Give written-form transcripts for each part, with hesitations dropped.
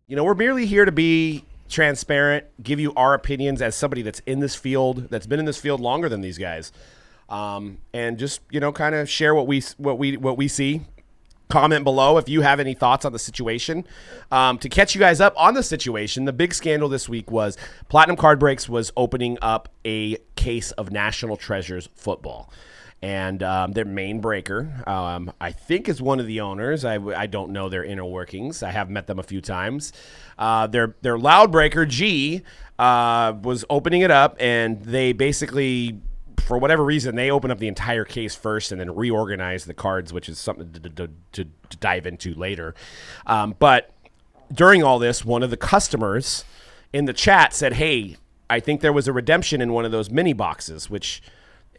We're merely here to be transparent, give you our opinions as somebody that's in this field, that's been in this field longer than these guys, and just kind of share what we see. Comment below if you have any thoughts on the situation. To catch you guys up on the situation, the big scandal this week was Platinum Card Breaks was opening up a case of National Treasures football. And their main breaker, I think, is one of the owners. I don't know their inner workings. I have met them a few times. Their loud breaker, G, was opening it up, and they basically, for whatever reason, they open up the entire case first and then reorganize the cards, which is something to dive into later. But during all this, one of the customers in the chat said, hey, I think there was a redemption in one of those mini boxes, which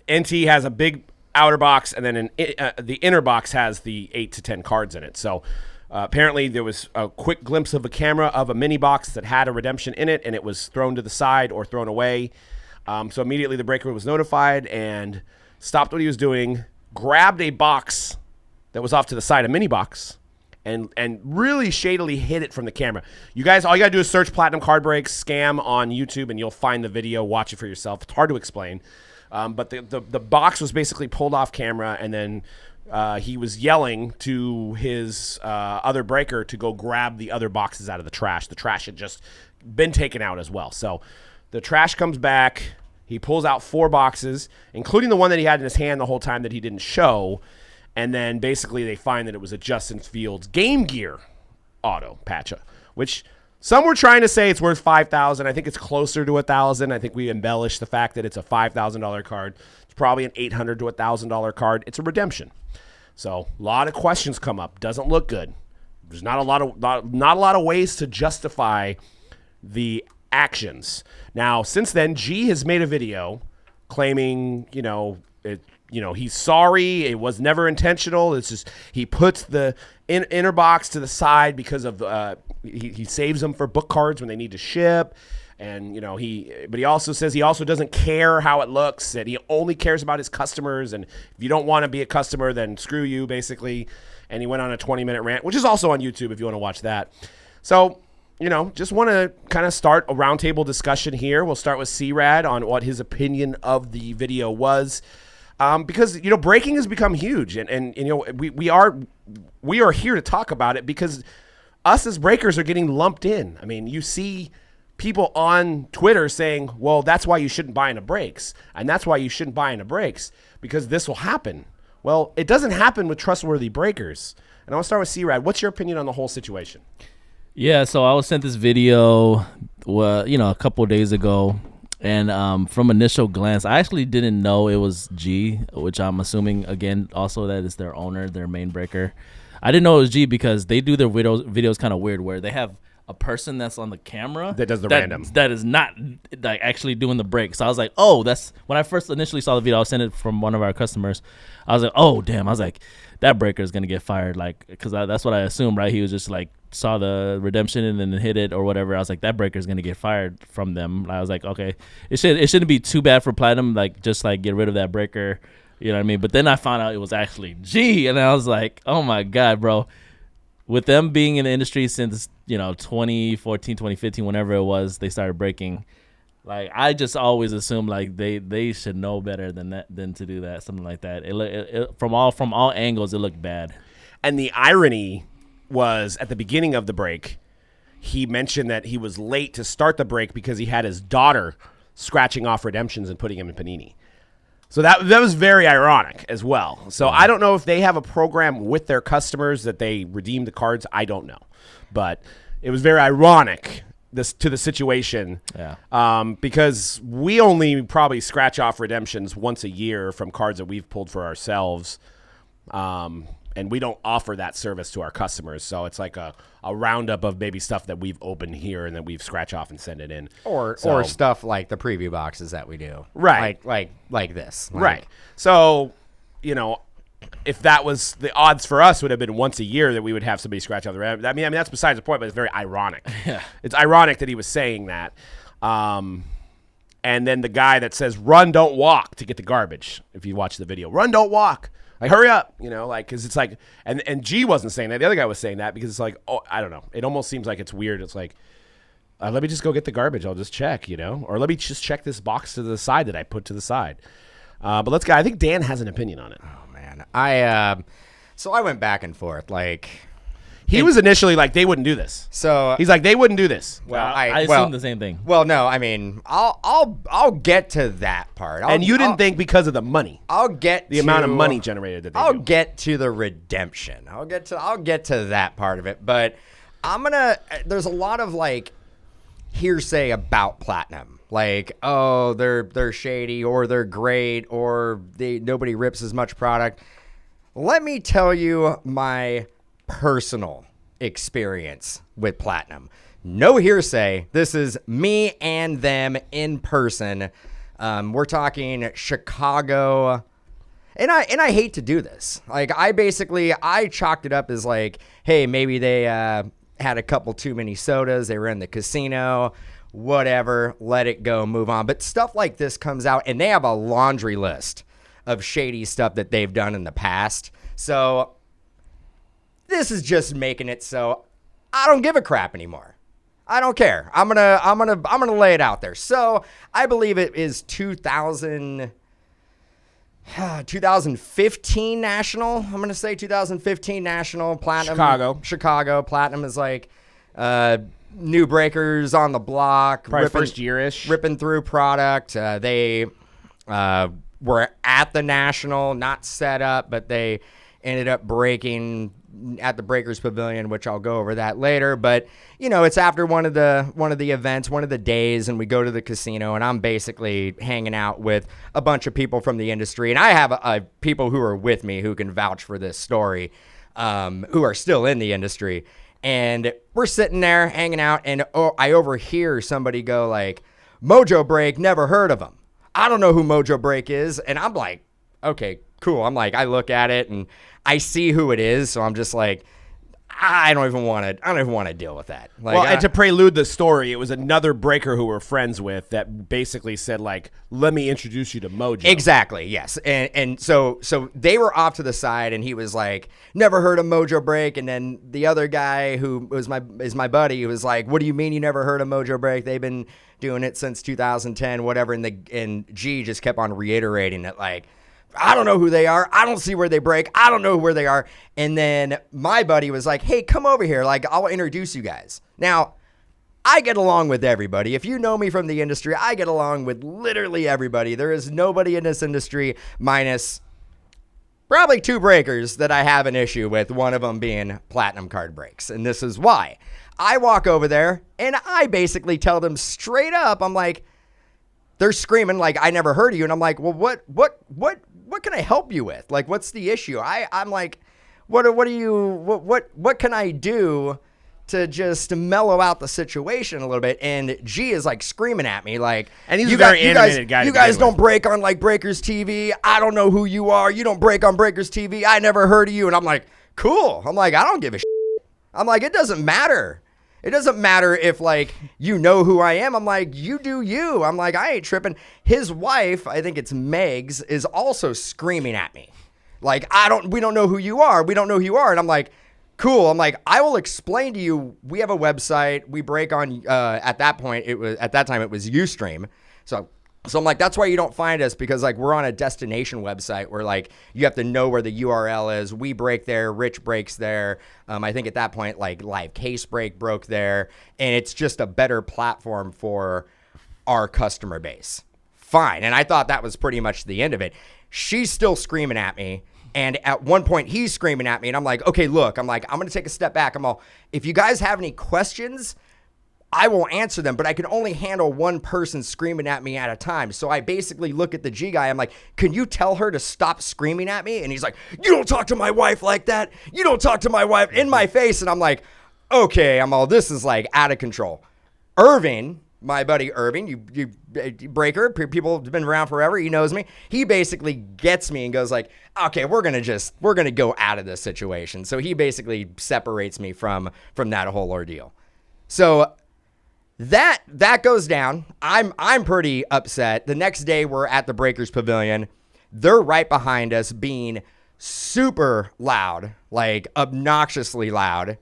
NT has a big outer box, and then the inner box has the 8 to 10 cards in it. So apparently there was a quick glimpse of a camera of a mini box that had a redemption in it, and it was thrown to the side or thrown away. So immediately the breaker was notified and stopped what he was doing, grabbed a box that was off to the side, a mini box, and really shadily hid it from the camera. You guys, all you got to do is search Platinum Card Breaks scam on YouTube, and you'll find the video. Watch it for yourself. It's hard to explain. But the box was basically pulled off camera, and then he was yelling to his other breaker to go grab the other boxes out of the trash. The trash had just been taken out as well. So the trash comes back. He pulls out 4 boxes, including the one that he had in his hand the whole time that he didn't show. And then basically they find that it was a Justin Fields Game Gear auto patch, which some were trying to say it's worth $5,000. I think it's closer to $1,000. I think we embellished the fact that it's a $5,000 card. It's probably an $800 to $1,000 card. It's a redemption. So a lot of questions come up. Doesn't look good. There's not a lot of ways to justify the actions. Now, since then, G has made a video claiming, he's sorry. It was never intentional. It's just he puts the inner box to the side because of he saves them for book cards when they need to ship. And, but he also says he also doesn't care how it looks, and he only cares about his customers. And if you don't want to be a customer, then screw you, basically. And he went on a 20-minute rant, which is also on YouTube if you want to watch that. So, just want to kind of start a roundtable discussion here. We'll start with C-Rad on what his opinion of the video was. Because, breaking has become huge. And we are here to talk about it because us as breakers are getting lumped in. I mean, you see people on Twitter saying, well, that's why you shouldn't buy into breaks. And that's why you shouldn't buy into breaks, because this will happen. Well, it doesn't happen with trustworthy breakers. And I want to start with C-Rad. What's your opinion on the whole situation? Yeah, so I was sent this video, a couple of days ago. And from initial glance, I actually didn't know it was G, which I'm assuming, again, also that is their owner, their main breaker. I didn't know it was G because they do their videos kind of weird where they have a person that's on the camera that does the random, that is not like actually doing the break. So I was like, oh, that's when I first initially saw the video. I was sent it from one of our customers. I was like, oh damn. I was like, that breaker is gonna get fired, like, because that's what I assumed, right? He was just like saw the redemption and then hit it or whatever. I was like, that breaker is gonna get fired from them. I was like, okay, it shouldn't be too bad for Platinum, like just like get rid of that breaker. You know what I mean? But then I found out it was actually G, and I was like, oh my God, bro. With them being in the industry since, 2014, 2015, whenever it was, they started breaking. Like, I just always assumed like they should know better than to do that, something like that. It from all angles, it looked bad. And the irony was at the beginning of the break, he mentioned that he was late to start the break because he had his daughter scratching off redemptions and putting him in Panini. So that was very ironic as well. So I don't know if they have a program with their customers that they redeem the cards. I don't know. But it was very ironic to the situation. Yeah. Because we only probably scratch off redemptions once a year from cards that we've pulled for ourselves. And we don't offer that service to our customers. So it's like a roundup of maybe stuff that we've opened here and then we've scratch off and send it in. Or stuff like the preview boxes that we do. Right. Like this. Right. So, if that was the odds for us would have been once a year that we would have somebody scratch off the red. I mean, that's besides the point, but it's very ironic. Yeah. It's ironic that he was saying that. And then the guy that says, run, don't walk to get the garbage. If you watch the video, run, don't walk. Like, hurry up, like, because it's like, and G wasn't saying that. The other guy was saying that because it's like, oh, I don't know. It almost seems like it's weird. It's like, let me just go get the garbage. I'll just check, or let me just check this box to the side that I put to the side. But let's go. I think Dan has an opinion on it. Oh man, so I went back and forth. Like, he was initially like they wouldn't do this. So he's like they wouldn't do this. Well, I assumed the same thing. Well, no, I mean, I'll get to that part. And you didn't think because of the money. I'll get the amount of money generated that they I'll do. get to the redemption. I'll get to that part of it. But there's a lot of like hearsay about Platinum. Like, oh, they're shady, or they're great, or nobody rips as much product. Let me tell you my personal experience with Platinum. No hearsay. This is me and them in person. We're talking Chicago. And I hate to do this. Like, I chalked it up as like, hey, maybe they had a couple too many sodas. They were in the casino. Whatever. Let it go. Move on. But stuff like this comes out, and they have a laundry list of shady stuff that they've done in the past. So this is just making it so I don't give a crap anymore. I don't care. I'm gonna lay it out there. So I believe it is 2015 national. I'm gonna say 2015 national Platinum. Chicago. Platinum is like new breakers on the block. Probably first year-ish. Ripping through product. They were at the national, not set up, but they ended up breaking at the Breakers Pavilion, which I'll go over that later. But it's after one of the events, one of the days, and we go to the casino, and I'm basically hanging out with a bunch of people from the industry, and I have people who are with me who can vouch for this story, who are still in the industry, and we're sitting there hanging out, and I overhear somebody go like, "Mojobreak, never heard of them. I don't know who Mojobreak is," and I'm like, okay, cool. I'm like, I look at it and I see who it is, so I'm just like, I don't even want to deal with that. Like, well, and to prelude the story, it was another breaker who we're friends with that basically said like, "Let me introduce you to Mojo." Exactly. Yes. And so they were off to the side, and he was like, "Never heard of Mojobreak." And then the other guy who is my buddy was like, "What do you mean you never heard of Mojobreak? They've been doing it since 2010, whatever." And G just kept on reiterating it like, I don't know who they are. I don't see where they break. I don't know where they are. And then my buddy was like, "Hey, come over here. Like, I'll introduce you guys." Now, I get along with everybody. If you know me from the industry, I get along with literally everybody. There is nobody in this industry minus probably two breakers that I have an issue with, one of them being Platinum card breaks. And this is why. I walk over there, and I basically tell them straight up, I'm like, they're screaming like, "I never heard of you." And I'm like, "Well, what can I help you with? Like, what's the issue?" I'm like, what can I do to just mellow out the situation a little bit? And G is like screaming at me like, and he's a very animated guy. You guys don't break on like Breakers TV. I don't know who you are. You don't break on Breakers TV. I never heard of you. And I'm like, cool. I'm like, I don't give a shit. I'm like, it doesn't matter. It doesn't matter if, like, you know who I am. I'm like, you do you. I'm like, I ain't tripping. His wife, I think it's Megs, is also screaming at me. Like, we don't know who you are. We don't know who you are. And I'm like, cool. I'm like, I will explain to you. We have a website. We break on, at that time, it was Ustream. So I'm like, that's why you don't find us, because like we're on a destination website where like you have to know where the URL is. We break there, Rich breaks there. I think at that point like Live Case Break broke there, and it's just a better platform for our customer base. Fine. And I thought that was pretty much the end of it. She's still screaming at me. And at one point he's screaming at me, and I'm like, okay, look, I'm going to take a step back. If you guys have any questions, I will answer them, but I can only handle one person screaming at me at a time. So I basically look at the G guy. I'm like, "Can you tell her to stop screaming at me?" And he's like, "You don't talk to my wife like that. You don't talk to my wife," in my face. And I'm like, okay, this is like out of control. Irving, my buddy Irving, you breaker, people have been around forever. He knows me. He basically gets me and goes like, okay, we're going to go out of this situation. So he basically separates me from that whole ordeal. So that goes down. I'm pretty upset. The next day we're at the Breakers Pavilion. They're right behind us being super loud, like obnoxiously loud.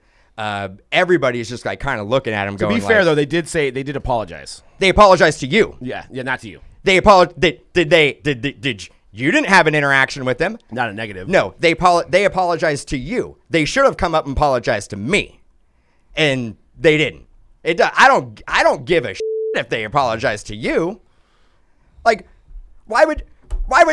Everybody's just like kind of looking at him. To be fair, though, they did apologize. They apologized to you. Yeah, not to you. They apologized. Did you didn't have an interaction with them? Not a negative. No, they apologized to you. They should have come up and apologized to me, and they didn't. I don't give a shit if they apologize to you. Like, why would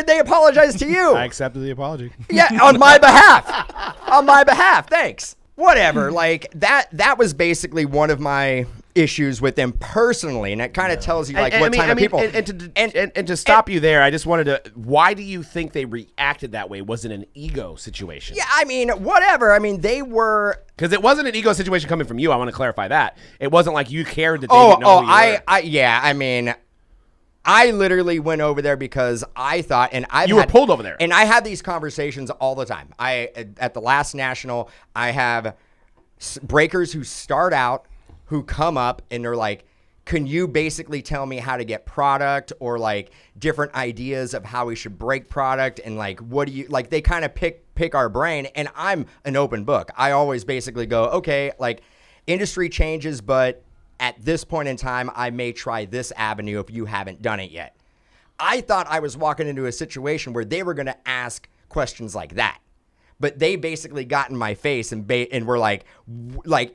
they apologize to you? I accepted the apology. Yeah, on my behalf. On my behalf. Thanks. Whatever. Like that was basically one of my issues with them personally, and it kind of tells you like what kind of people. And to stop you there, I just wanted to. Why do you think they reacted that way? Was it an ego situation? Yeah, I mean, whatever. I mean, they were. Because it wasn't an ego situation coming from you. I want to clarify that. It wasn't like you cared that they didn't know who you were. Yeah. I mean, I literally went over there because I thought, and you were pulled over there, and I had these conversations all the time. At the last national, I have breakers who start out, who come up, and they're like, "Can you basically tell me how to get product, or like different ideas of how we should break product, and like what do you like?" They kind of pick our brain, and I'm an open book. I always basically go, "Okay, like industry changes, but at this point in time, I may try this avenue if you haven't done it yet." I thought I was walking into a situation where they were going to ask questions like that. But they basically got in my face and were like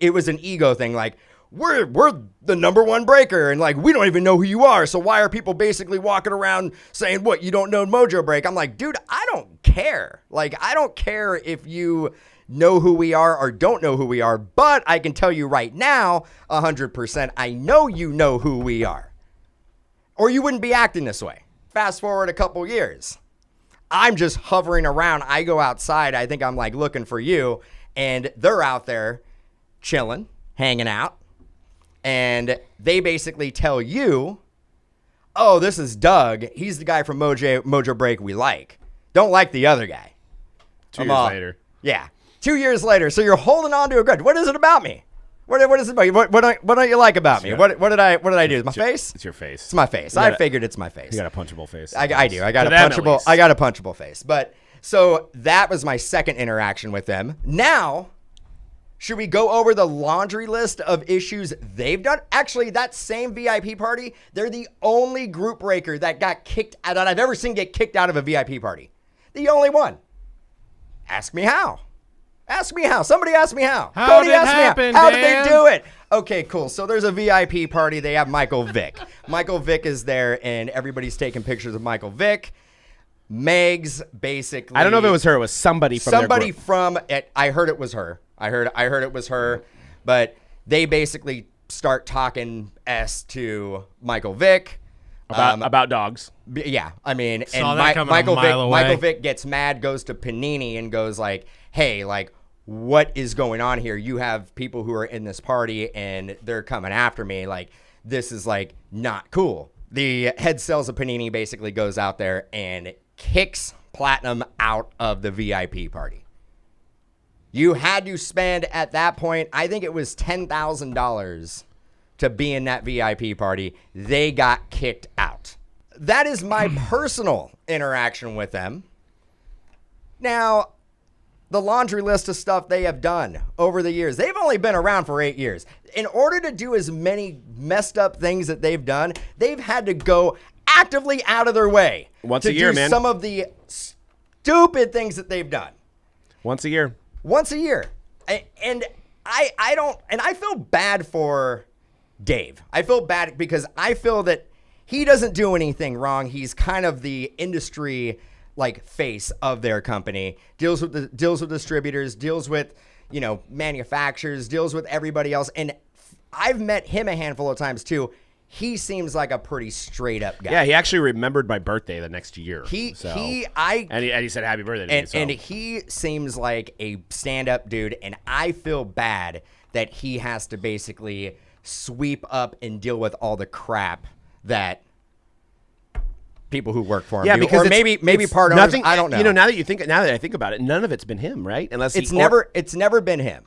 it was an ego thing. Like, we're the number one breaker, and like, we don't even know who you are. So why are people basically walking around saying, what, you don't know Mojobreak? I'm like, dude, I don't care. Like, I don't care if you know who we are or don't know who we are, but I can tell you right now, 100%, I know you know who we are, or you wouldn't be acting this way. Fast forward a couple years, I'm just hovering around. I go outside. I think I'm like looking for you, and they're out there chilling, hanging out, and they basically tell you, "Oh, this is Doug. He's the guy from Mojobreak we like. Don't like the other guy." 2 years later. Yeah. 2 years later, so you're holding on to a grudge. What is it about me? What is it about you? What don't you like about me? What did I do? Is my face? It's your face. It's my face. I figured it's my face. You got a punchable face. I do. I got a punchable face. But so that was my second interaction with them. Now, should we go over the laundry list of issues they've done? Actually, that same VIP party, they're the only group breaker that got kicked out that I've ever seen get kicked out of a VIP party. The only one. Ask me how. Ask me how. Somebody ask me how. Cody asked me how did they do it? Okay, cool. So there's a VIP party. They have Michael Vick. Michael Vick is there, and everybody's taking pictures of Michael Vick. Meg's basically. I don't know if it was her. It was somebody from their group. From it. I heard it was her. I heard it was her. But they basically start talking to Michael Vick. About dogs. Yeah, I mean, Saw and that coming a mile away. Michael Vick gets mad, goes to Panini, and goes like, "Hey, like, what is going on here? You have people who are in this party, and they're coming after me. Like, this is like not cool." The head sales of Panini basically goes out there and kicks Platinum out of the VIP party. You had to spend at that point, I think it was $10,000 to be in that VIP party. They got kicked out. That is my personal interaction with them. Now, the laundry list of stuff they have done over the years. They've only been around for 8 years. In order to do as many messed up things that they've done, they've had to go actively out of their way Once to a year, do man. some of the stupid things that they've done. Once a year. Once a year. And I feel bad for Dave. I feel bad because I feel that he doesn't do anything wrong. He's kind of the industry like face of their company, deals with distributors, deals with, manufacturers, deals with everybody else. And I've met him a handful of times too. He seems like a pretty straight up guy. Yeah, he actually remembered my birthday the next year. And he said happy birthday to me. So. And he seems like a stand up dude. And I feel bad that he has to basically sweep up and deal with all the crap that people who work for him do. Because or maybe part owners, I don't know. Now that I think about it, none of it's been him, right? Unless it's never been him.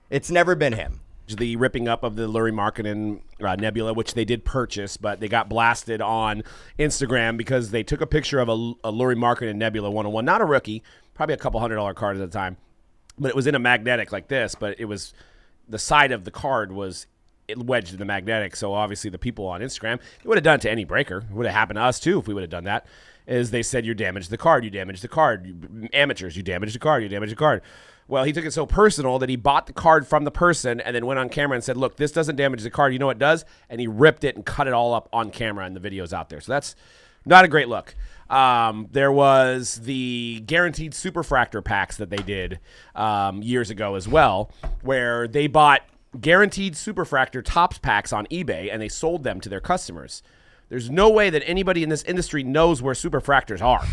It's never been him. The ripping up of the Lurie Markkinen Nebula, which they did purchase, but they got blasted on Instagram because they took a picture of a Lurie Markkinen Nebula 101, not a rookie, probably a couple $100 card at the time, but it was in a magnetic like this, but it was the side of the card was wedged in the magnetic. So obviously the people on Instagram, it would have done it to any breaker. It would have happened to us too if we would have done that. Is they said you damaged the card, you damaged the card. Amateurs, you damaged the card, you damaged the card. Well, he took it so personal that he bought the card from the person and then went on camera and said, look, this doesn't damage the card. You know what it does? And he ripped it and cut it all up on camera, and the video's out there. So that's not a great look. There was the guaranteed superfractor packs that they did years ago as well, where they bought guaranteed superfractor tops packs on eBay and they sold them to their customers. There's no way that anybody in this industry knows where superfractors are.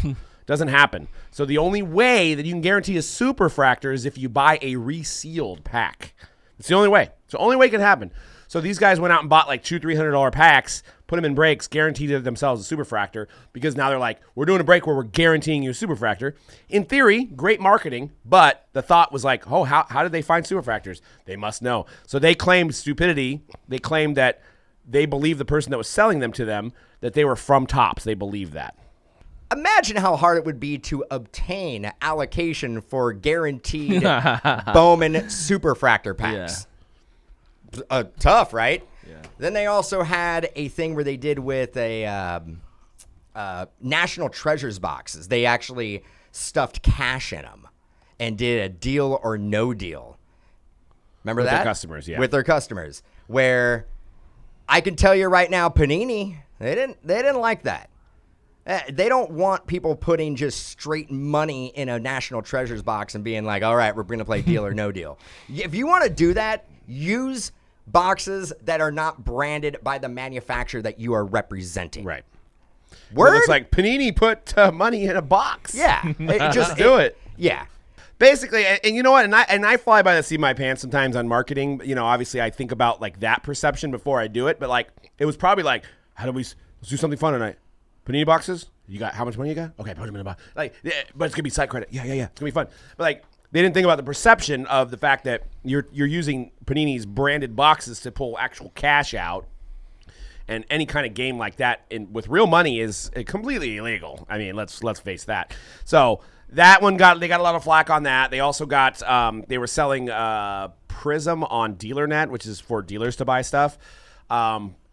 Doesn't happen. So the only way that you can guarantee a superfractor is if you buy a resealed pack. It's the only way. It's the only way it can happen. So these guys went out and bought like $200-$300 packs, put them in breaks, guaranteed themselves a superfractor, because now they're like, we're doing a break where we're guaranteeing you a superfractor. In theory, great marketing, but the thought was like, oh, how did they find superfractors? They must know. So they claimed stupidity. They claimed that they believed the person that was selling them to them, that they were from Topps. They believed that. Imagine how hard it would be to obtain allocation for guaranteed Bowman superfractor packs. Yeah. Tough, right? Yeah. Then they also had a thing where they did with a National Treasures boxes. They actually stuffed cash in them and did a deal or no deal. Remember that? With their customers, yeah. With their customers. Where I can tell you right now, Panini, they didn't like that. They don't want people putting just straight money in a National Treasures box and being like, all right, we're going to play deal or no deal. If you want to do that, use boxes that are not branded by the manufacturer that you are representing. Right. Word? It looks like Panini put money in a box. Yeah. Just do it. Yeah. Basically, and you know what? And I fly by the seat of my pants sometimes on marketing. You know, obviously I think about like that perception before I do it. But like, it was probably like, let's do something fun tonight. Panini boxes? You got how much money you got? Okay, put them in a box. Like, yeah, but it's gonna be site credit. Yeah. It's gonna be fun. But like, they didn't think about the perception of the fact that you're using Panini's branded boxes to pull actual cash out, and any kind of game like that with real money is completely illegal. I mean, let's face that. So that one they got a lot of flack on that. They also got they were selling Prism on DealerNet, which is for dealers to buy stuff.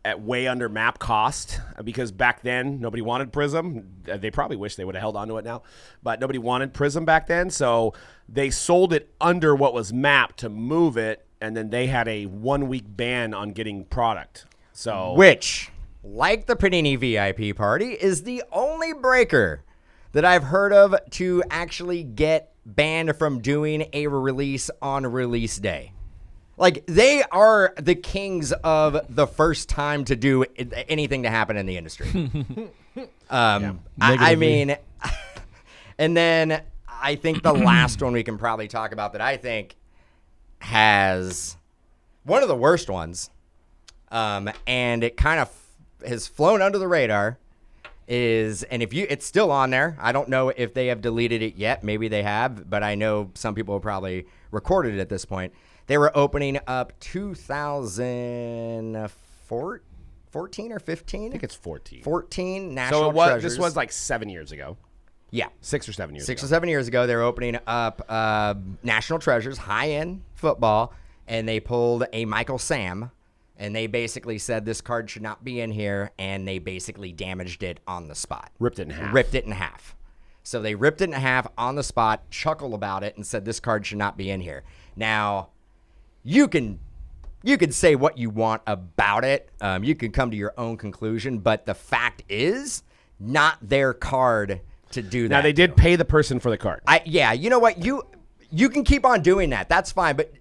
At way under map cost, because back then nobody wanted Prism. They probably wish they would have held on to it now, but nobody wanted Prism back then. So they sold it under what was map to move it, and then they had a 1-week ban on getting product. So which, like the Panini VIP party, is the only breaker that I've heard of to actually get banned from doing a release on release day. Like, they are the kings of the first time to do anything to happen in the industry. I mean, and then I think the last one we can probably talk about that I think has one of the worst ones, and it kind of has flown under the radar, it's still on there. I don't know if they have deleted it yet. Maybe they have, but I know some people have probably recorded it at this point. They were opening up 2014 or 15? I think it's 14. 14 National Treasures. This was like 7 years ago. Yeah. 6 or 7 years ago. 6 or 7 years ago, they were opening up National Treasures, high-end football, and they pulled a Michael Sam, and they basically said this card should not be in here, and they basically damaged it on the spot. Ripped it in half. So they ripped it in half on the spot, chuckled about it, and said this card should not be in here. Now, you can say what you want about it. You can come to your own conclusion, but the fact is, not their card to do that. Now, they did pay the person for the card. Yeah, you know what? You can keep on doing that. That's fine. But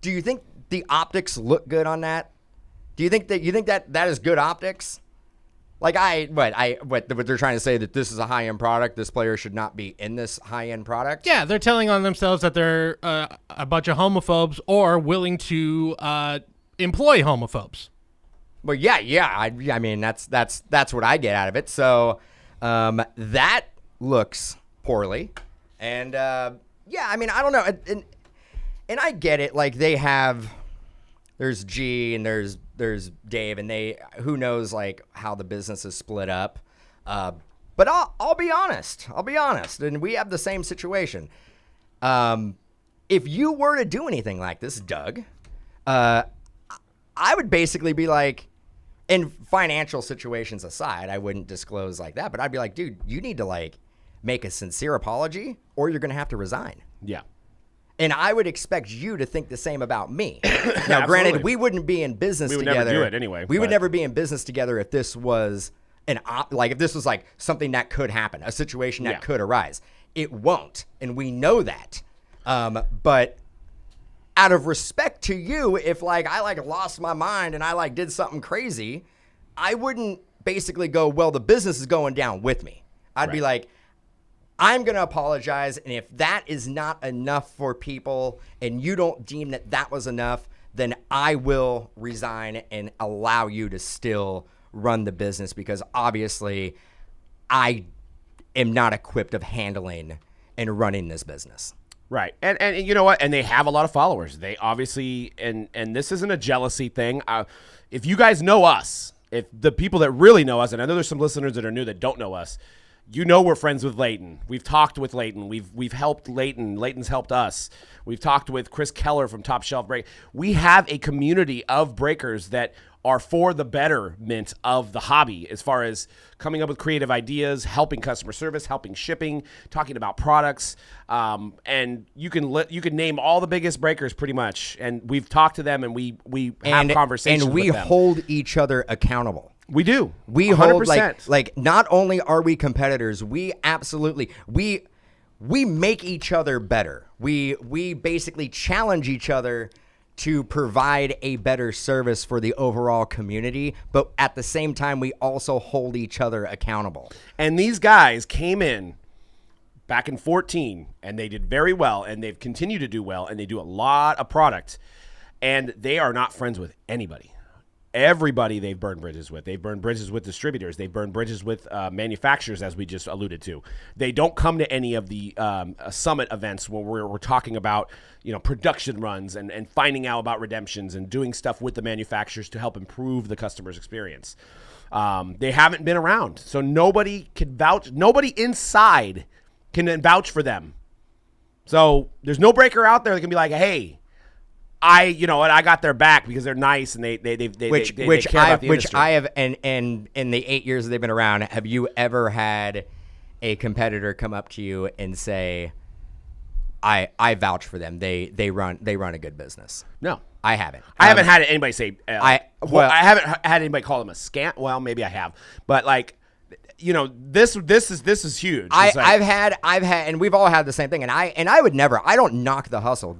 do you think the optics look good on that? Do you think that is good optics? Like what they're trying to say, that this is a high-end product. This player should not be in this high-end product. Yeah, they're telling on themselves that they're a bunch of homophobes or willing to employ homophobes. Well, yeah. I mean, that's what I get out of it. So that looks poorly, and yeah, I mean, I don't know, and I get it. Like, there's G and there's Dave, and who knows like how the business is split up. But I'll be honest. I'll be honest. And we have the same situation. If you were to do anything like this, Doug, I would basically be like, in financial situations aside, I wouldn't disclose like that, but I'd be like, dude, you need to like make a sincere apology or you're going to have to resign. Yeah. And I would expect you to think the same about me. Now, granted, we wouldn't be in business together. We would never do it anyway. We would never be in business together if this was if this was like something that could happen, a situation that could arise. It won't, and we know that. But out of respect to you, if like I like lost my mind and I like did something crazy, I wouldn't basically go, well, the business is going down with me. I'd be like, I'm going to apologize, and if that is not enough for people and you don't deem that that was enough, then I will resign and allow you to still run the business because obviously I am not equipped of handling and running this business. Right. And you know what? And they have a lot of followers. They obviously, and this isn't a jealousy thing. If you guys know us, if the people that really know us, and I know there's some listeners that are new that don't know us, you know we're friends with Leighton. We've talked with Leighton. We've helped Leighton. Leighton's helped us. We've talked with Chris Keller from Top Shelf Break. We have a community of breakers that are for the betterment of the hobby as far as coming up with creative ideas, helping customer service, helping shipping, talking about products. And you can name all the biggest breakers pretty much. And we've talked to them and we have conversations and we with them. hold each other accountable. We do. We 100%. hold like not only are we competitors, we absolutely we make each other better. We basically challenge each other to provide a better service for the overall community, but at the same time we also hold each other accountable. And these guys came in back in 2014 and they did very well and they've continued to do well and they do a lot of product and they are not friends with anybody. Everybody they've burned bridges with. They've burned bridges with distributors. They've burned bridges with manufacturers, as we just alluded to. They don't come to any of the summit events where we're talking about production runs and finding out about redemptions and doing stuff with the manufacturers to help improve the customer's experience. They haven't been around, so nobody can vouch. Nobody inside can vouch for them. So there's no breaker out there that can be like, hey, I got their back because they're nice and they care about the industry. Which I have, and in the 8 years that they've been around, have you ever had a competitor come up to you and say, I vouch for them. They run a good business. No, I haven't. I haven't had anybody say. I haven't had anybody call them a scant. Well, maybe I have, but this is huge. I've had, and we've all had the same thing. And I would never. I don't knock the hustle.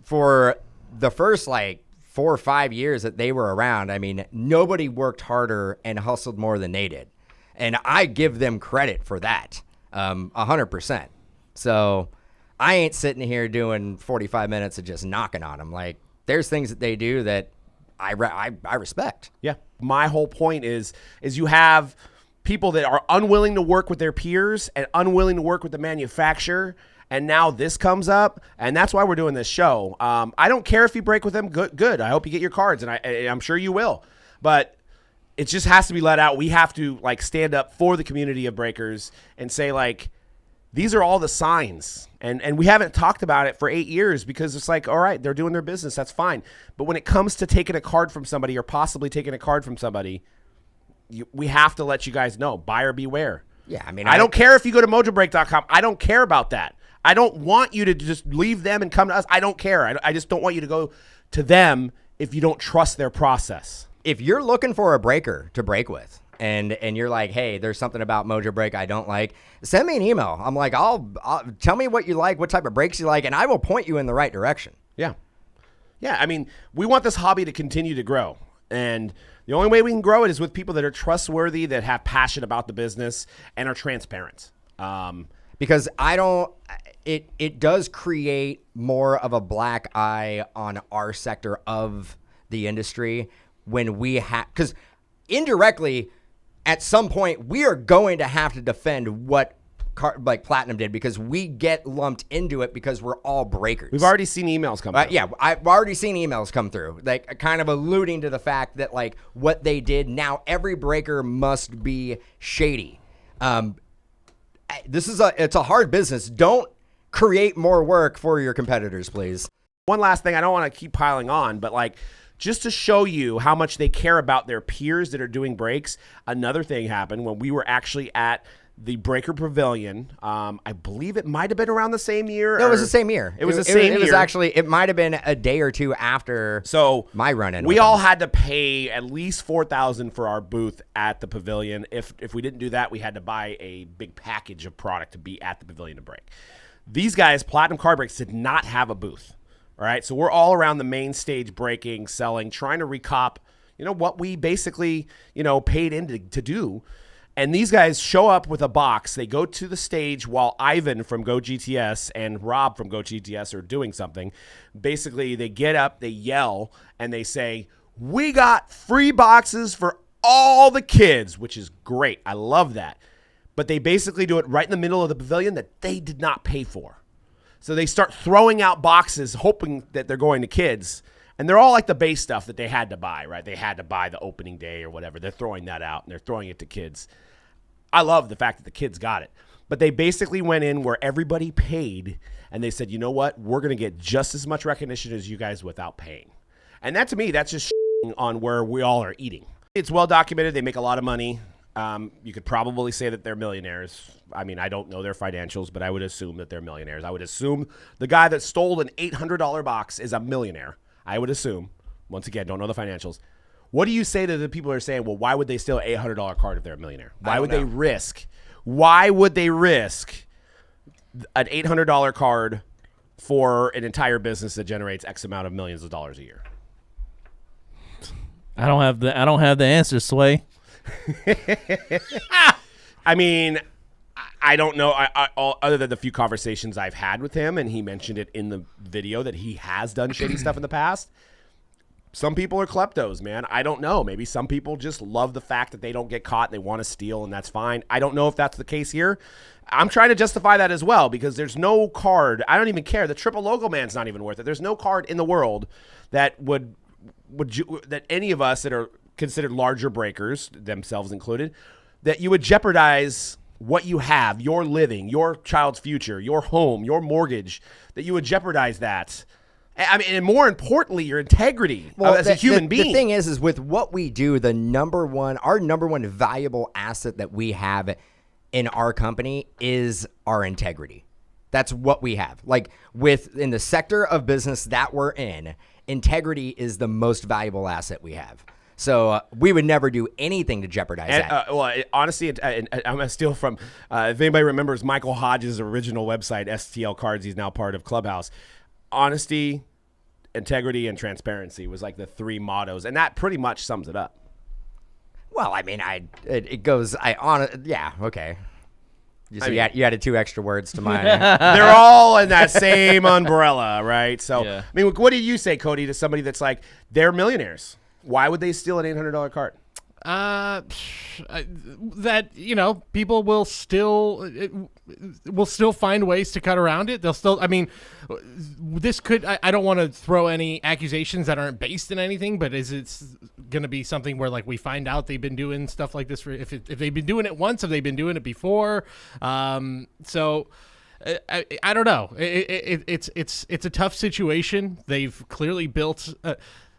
For the first 4 or 5 years that they were around, I mean, nobody worked harder and hustled more than they did. And I give them credit for that, 100%. So I ain't sitting here doing 45 minutes of just knocking on them. Like, there's things that they do that I respect. Yeah. My whole point is you have people that are unwilling to work with their peers and unwilling to work with the manufacturer. And now this comes up, and that's why we're doing this show. I don't care if you break with them. Good. I hope you get your cards, and I'm sure you will. But it just has to be let out. We have to stand up for the community of breakers and say these are all the signs. And we haven't talked about it for 8 years because it's all right, they're doing their business. That's fine. But when it comes to taking a card from somebody or possibly taking a card from somebody, we have to let you guys know. Buyer beware. Yeah, I mean, I don't care if you go to Mojobreak.com. I don't care about that. I don't want you to just leave them and come to us. I don't care. I just don't want you to go to them if you don't trust their process. If you're looking for a breaker to break with and you're like, hey, there's something about Mojobreak I don't like, send me an email. I'm like, I'll tell me what you like, what type of breaks you like, and I will point you in the right direction. Yeah. Yeah, I mean, we want this hobby to continue to grow. And the only way we can grow it is with people that are trustworthy, that have passion about the business, and are transparent. Because it does create more of a black eye on our sector of the industry when we have, because indirectly at some point we are going to have to defend what Platinum did because we get lumped into it because we're all breakers. We've already seen emails come through. Yeah, I've already seen emails come through, kind of alluding to the fact that what they did, now every breaker must be shady. It's a hard business. Don't create more work for your competitors, please. One last thing, I don't want to keep piling on, but like just to show you how much they care about their peers that are doing breaks, another thing happened when we were actually at the Breaker Pavilion. I believe it might have been around the same year. No, it was the same year. It was the same year. It was actually, it might have been a day or two after my run-in. We all had to pay at least $4,000 for our booth at the pavilion. If we didn't do that, we had to buy a big package of product to be at the pavilion to break. These guys, Platinum Card Breaks, did not have a booth. All right, so we're all around the main stage breaking, selling, trying to recop, what we basically, paid in to do. And these guys show up with a box. They go to the stage while Ivan from Go GTS and Rob from Go GTS are doing something. Basically, they get up, they yell, and they say, "We got free boxes for all the kids," which is great. I love that. But they basically do it right in the middle of the pavilion that they did not pay for. So they start throwing out boxes, hoping that they're going to kids. And they're all like the base stuff that they had to buy, right? They had to buy the opening day or whatever. They're throwing that out, and they're throwing it to kids. I love the fact that the kids got it. But they basically went in where everybody paid, and they said, you know what? We're going to get just as much recognition as you guys without paying. And that, to me, that's just on where we all are eating. It's well documented. They make a lot of money. You could probably say that they're millionaires. I mean, I don't know their financials, but I would assume that they're millionaires. I would assume the guy that stole an $800 box is a millionaire. I would assume. Once again, don't know the financials. What do you say to the people who are saying, well, why would they steal an $800 card if they're a millionaire? Why would they risk an $800 card for an entire business that generates X amount of millions of dollars a year? I don't have the answer, Sway. I mean, I don't know. Other than the few conversations I've had with him, and he mentioned it in the video that he has done shady stuff in the past. Some people are kleptos, man. I don't know. Maybe some people just love the fact that they don't get caught and they want to steal, and that's fine. I don't know if that's the case here. I'm trying to justify that as well because there's no card. I don't even care. The triple logo man's not even worth it. There's no card in the world that would that any of us that are considered larger breakers, themselves included, that you would jeopardize what you have, your living, your child's future, your home, your mortgage, that you would jeopardize that. I mean, and more importantly, your integrity as a human being. The thing is with what we do, our number one valuable asset that we have in our company is our integrity. That's what we have. Like in the sector of business that we're in, integrity is the most valuable asset we have. So we would never do anything to jeopardize that. Honestly, I'm going to steal from, if anybody remembers Michael Hodges' original website, STL Cards, he's now part of Clubhouse. Honesty, integrity, and transparency was like the three mottos, and that pretty much sums it up. Well, I mean, yeah, okay. You added 2 extra words to mine. They're all in that same umbrella, right? So, yeah. I mean, what do you say, Cody, to somebody that's like, they're millionaires? Why would they steal an $800 card? That people will still find ways to cut around it. They'll still. I mean, this could. I don't want to throw any accusations that aren't based in anything, but is it going to be something where like we find out they've been doing stuff like this? If they've been doing it once, have they been doing it before? So. I don't know. It's a tough situation. They've clearly built.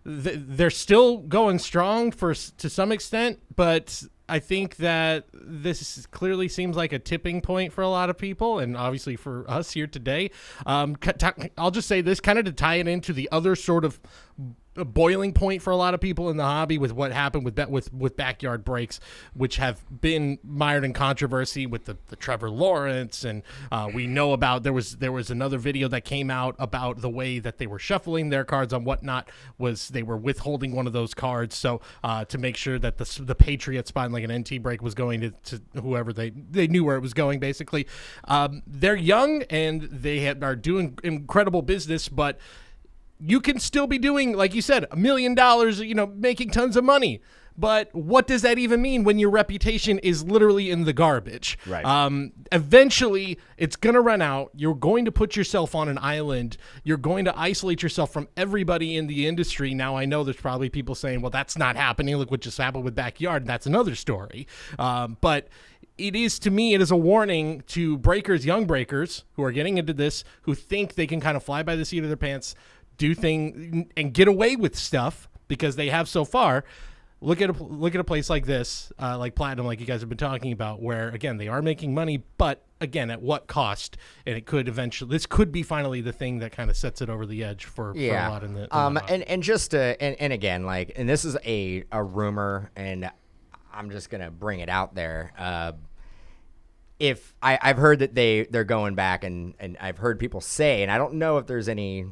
They're still going strong to some extent, but I think that this clearly seems like a tipping point for a lot of people, and obviously for us here today. I'll just say this, kind of to tie it into the other sort of a boiling point for a lot of people in the hobby with what happened with backyard breaks, which have been mired in controversy with the Trevor Lawrence, and we know about there was another video that came out about the way that they were shuffling their cards on whatnot, was they were withholding one of those cards so to make sure that the Patriot spine, like an NT break, was going to whoever they knew where it was going. Basically, they're young and they are doing incredible business, but you can still be doing, like you said, $1 million, making tons of money. But what does that even mean when your reputation is literally in the garbage? Right. Eventually, it's going to run out. You're going to put yourself on an island. You're going to isolate yourself from everybody in the industry. Now, I know there's probably people saying, well, that's not happening. Look what just happened with Backyard. And that's another story. But it is, to me, it is a warning to breakers, young breakers who are getting into this, who think they can kind of fly by the seat of their pants, do things and get away with stuff because they have so far. Look at a place like this, like Platinum, like you guys have been talking about, where again they are making money, but again at what cost? And it could eventually, this could be finally the thing that kind of sets it over the edge for a lot in the and just and again, like, and this is a rumor, and I'm just gonna bring it out there. If I've heard that they're going back, and I've heard people say, and I don't know if there's any,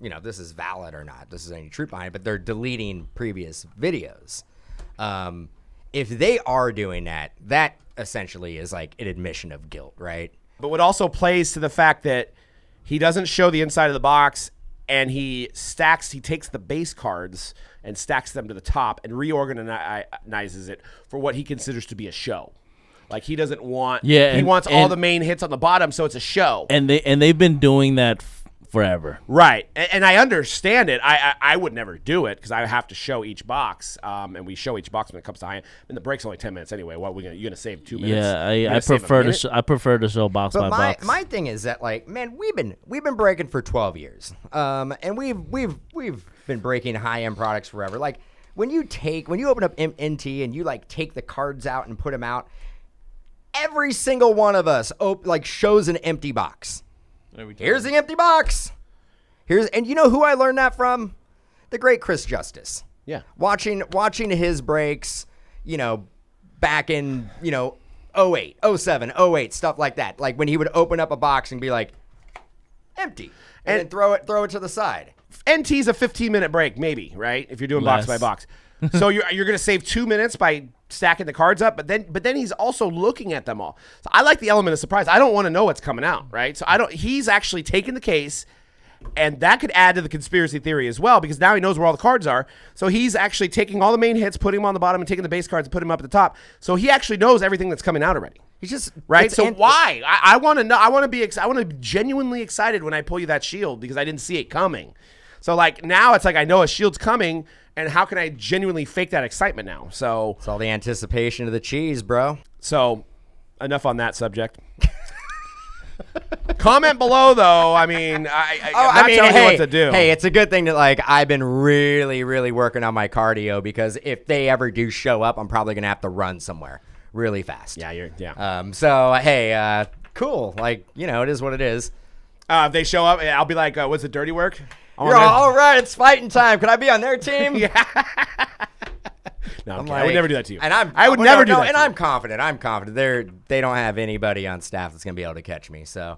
if this is valid or not, this is any truth behind it, but they're deleting previous videos. If they are doing that, that essentially is like an admission of guilt, right? But what also plays to the fact that he doesn't show the inside of the box, and he takes the base cards and stacks them to the top and reorganizes it for what he considers to be a show. Like, he doesn't want, he wants all the main hits on the bottom, so it's a show. And they've been doing that forever. Right. And I understand it. I would never do it because I have to show each box, and we show each box when it comes to high end. And the break's only 10 minutes anyway. What you're going to save 2 minutes? Yeah, I prefer to show box by box. My thing is that, like, man, we've been breaking for 12 years. And we've been breaking high end products forever. Like, when you open up NT and you like take the cards out and put them out, every single one of us shows an empty box. Here's the empty box. And you know who I learned that from? The great Chris Justice. Yeah. Watching his breaks, back in, 08, 07, 08, stuff like that. Like when he would open up a box and be like, empty. And then throw it to the side. NT's a 15-minute break, maybe, right? If you're doing box by box. So you're going to save 2 minutes by stacking the cards up, but then he's also looking at them all. So I like the element of surprise. I don't want to know what's coming out, right? So he's actually taking the case, and that could add to the conspiracy theory as well, because now he knows where all the cards are. So he's actually taking all the main hits, putting them on the bottom, and taking the base cards and putting them up at the top. So he actually knows everything that's coming out already. He's just right. So why? I want to know. I want to be genuinely excited when I pull you that shield because I didn't see it coming. So like now it's like I know a shield's coming, and how can I genuinely fake that excitement now? So it's all the anticipation of the cheese, bro. So enough on that subject. Comment below, though. I mean, I'm not telling you what to do. Hey, it's a good thing that I've been really, really working on my cardio, because if they ever do show up, I'm probably gonna have to run somewhere really fast. Yeah. So hey, cool. Like, it is what it is. If they show up, I'll be like, what's the dirty work? You're all right. It's fighting time. Can I be on their team? Yeah. No, I would never do that to you. And I would never do that. And I'm confident. They don't have anybody on staff that's gonna be able to catch me. So,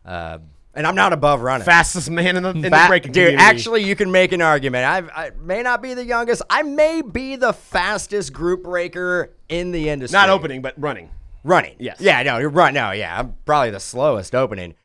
and I'm not above running. Fastest man in the breaking dude. community. Actually, you can make an argument. I may not be the youngest. I may be the fastest group breaker in the industry. Not opening, but running. Running. Yes. Yeah. No. You're right. No. Yeah. I'm probably the slowest opening.